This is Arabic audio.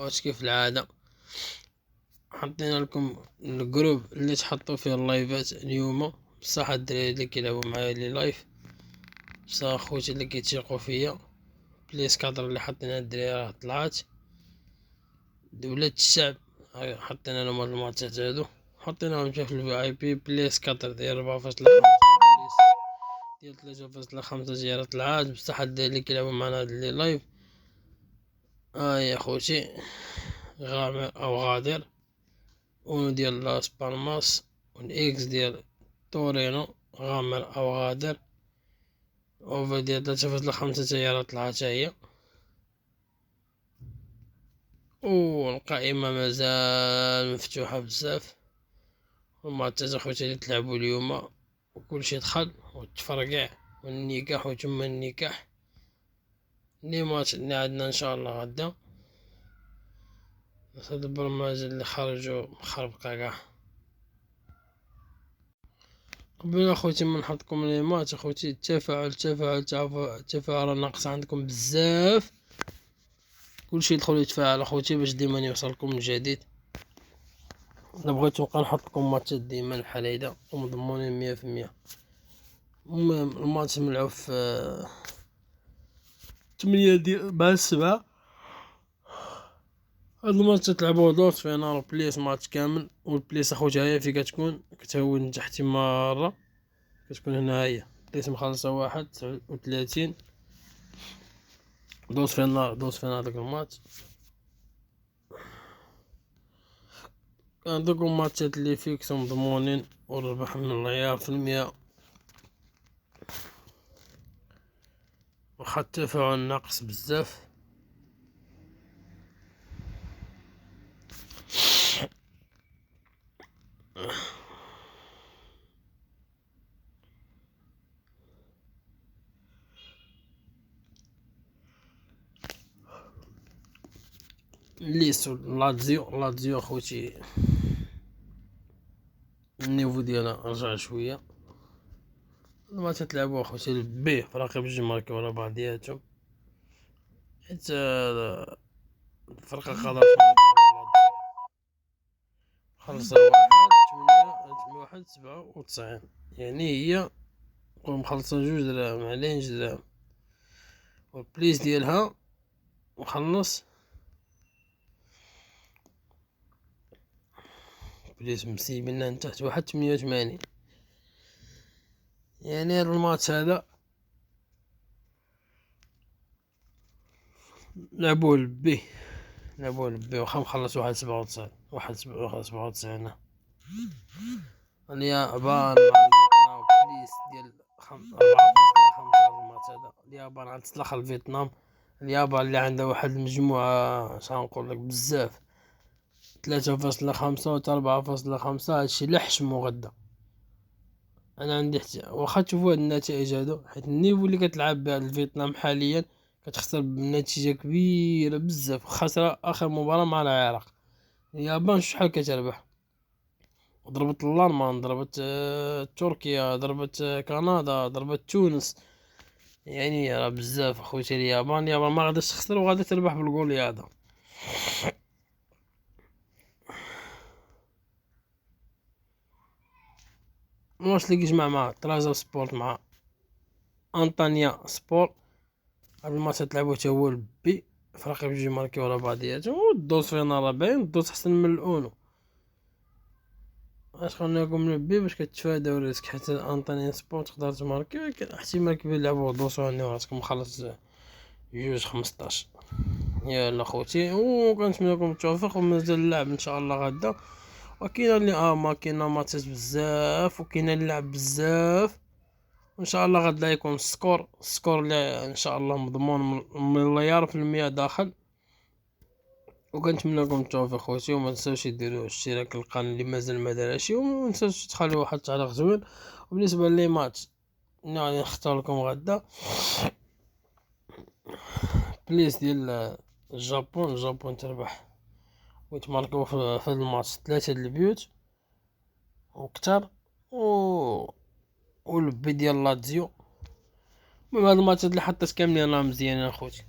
واش كيف العادة حطينا لكم الجروب اللي تحطوا فيه اللايفات اليوم. بصح الدراري اللي كيلعبوا معايا لي لايف، بصح خوتي اللي كيتيقوا فيا بليس كادر اللي حطينا الدراري راه طلعت دولة الشعب. حطينا لهم هاد الماتشات هادو، حطيناهم في الفي اي بي بليس كادر ديال 4.5 بليس ديال 3.5 زيارة طلعات. بصح الدراري اللي كيلعبوا معنا هاد لي لايف يا خوتي غامر او غادر، اونو ديال لاس بالماس والاكس ديال تورينو غامر او غادر، اوفر ديال 3.5 سيارة طلعت هي، والقائمة مازال مفتوحة بزاف. والماتشات اخوتي اللي تلعبوا اليوم وكلشي دخل والتفرقع والنكاح وتم النكاح. لي ماتش اللي عندنا ان شاء الله غدا، هاد البرمجة اللي خرجوا مخربقة كاع. قبل اخوتي ما نحطكم لي ماتش اخوتي، التفاعل ناقص عندكم بزاف، كلشي يدخل يتفاعل اخوتي باش ديما يوصلكم الجديد. انا بغيت نبقى نحطكم ماتشات ديما بحال هيدا ومضمونين 100%. المهم الماتش ملعوب في 8 ديال مع 7. هاد الماتش تلعبوه دوت في نار بليس ماتش كامل، والبليس اخوتي هي في كتهون تحت مرة كتكون هنا هي بليس مخلصة 31 دوز في النار داك الماتش. كان دوك الماتشات اللي فيك مضمونين والربح من العيار في 100، واخا التفاعل ناقص بزاف. ليسو لاتزيو اخوتي النيفو ديالها رجع شويه. ما تتلعبوا اخوتي البي فرق بجوج ماركي ورا بعضياتهم، حيت الفرقه قادره خلص 1.897، يعني هي مخلصة 2 دراهم على 2 دراهم، والبليس ديالها مخلص بليس مسيبنا من تحت 1.88. يعني هذا الماتش هذا لعبوه البي واخا مخلص 1.97 1.97. اليابان بليس ديال 4.5 الماتش هذا. اليابان غتطلق الفيتنام، اليابان اللي عندها واحد المجموعة شنقول لك بزاف 3.5 و 4.5. هادشي لا حشمو غدا. انا عندي واخا تشوفوا هاد النتائج هادو، حيت النيفو اللي كتلعب بها الفيتنام حاليا كتخسر بنتيجة كبيرة بزاف، خسرة اخر مباراة مع العراق. اليابان شحال كتربح، ضربت الألمان، ضربت تركيا، ضربت كندا، ضربت تونس. يعني راه بزاف اخوتي. اليابان ما غاداش تخسر وغادا تربح بالغوليادا. واش اللي كيجمع مع ترازا سبورت مع انطانيا سبور. هاد الماتش تلعبو تا هو البي فرق بجوج ماركي ورا بعضياتهم، والدوز فينا راه باين الدوز احسن من الاونو. اش قلنا لكم البي باش كتفاداو الريسك، حيت انطانيا سبور تقدر تماركي، ولكن احتمال كبير يلعبوا دوز وهنيو راسكم مخلص 2.15. يلا خوتي، وكنتمنى لكم التوفيق ومازال اللعب ان شاء الله غدا. وكاين اللي ما كاينه ماتشات بزاف وكاين اللعب بزاف، وان شاء الله غدا يكون السكور اللي ان شاء الله مضمون مليار في المية داخل. وكنتمنى لكم التوفيق خوتي، وما تنساوش ديروا اشتراك للقناه اللي مازال ما دارهاش، وما تنساوش تخليو واحد التعليق زوين. وبالنسبه لي ماتش غادي نختار لكم غدا بليس ديال الجابون تربح ويتماركو في الماتش 3 البيوت وكتر والبي ديال لاتزيو. المهم هاد الماتشات اللي حطيت كاملين راه مزيانين اخوتي.